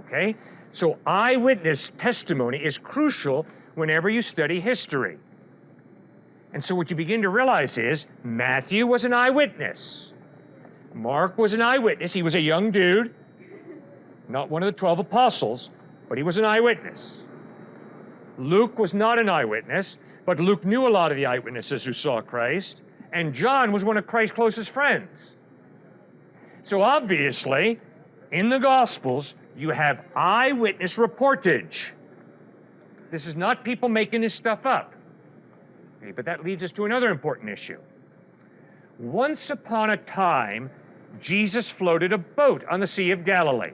okay? So eyewitness testimony is crucial whenever you study history. And so what you begin to realize is Matthew was an eyewitness. Mark was an eyewitness. He was a young dude, not one of the 12 apostles, but he was an eyewitness. Luke was not an eyewitness, but Luke knew a lot of the eyewitnesses who saw Christ, and John was one of Christ's closest friends. So obviously, in the Gospels, you have eyewitness reportage. This is not people making this stuff up. Okay, but that leads us to another important issue. Once upon a time, Jesus floated a boat on the Sea of Galilee.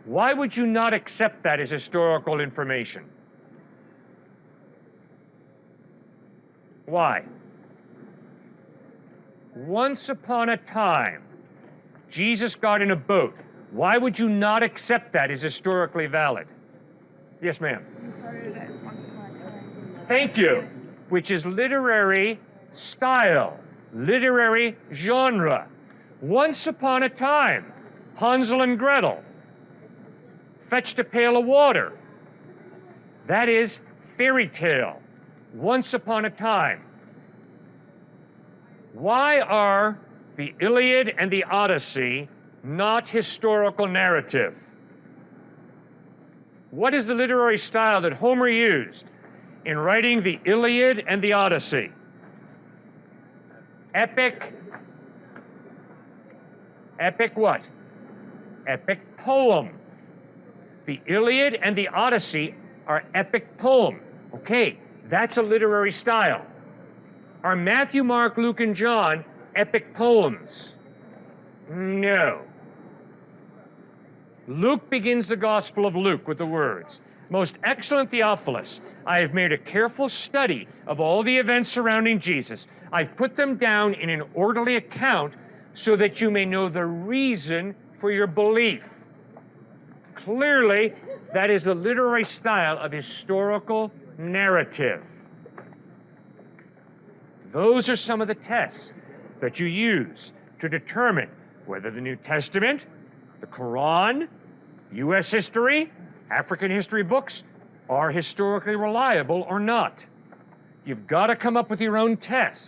Why would you not accept that as historical information? Why? Once upon a time, Jesus got in a boat. Why would you not accept that as historically valid? Yes, ma'am. You started as once upon a time. Thank you. Which is literary style, literary genre. Once upon a time, Hansel and Gretel fetched a pail of water. That is fairy tale. Once upon a time. Why are the Iliad and the Odyssey not historical narrative? What is the literary style that Homer used in writing the Iliad and the Odyssey? Epic. Epic what? Epic poem. The Iliad and the Odyssey are epic poem. Okay, that's a literary style. Are Matthew, Mark, Luke, and John epic poems? No. Luke begins the Gospel of Luke with the words, "Most excellent Theophilus, I have made a careful study of all the events surrounding Jesus. I've put them down in an orderly account so that you may know the reason for your belief." Clearly, that is the literary style of historical narrative. Those are some of the tests that you use to determine whether the New Testament, the Quran, U.S. history, African history books are historically reliable or not. You've got to come up with your own tests.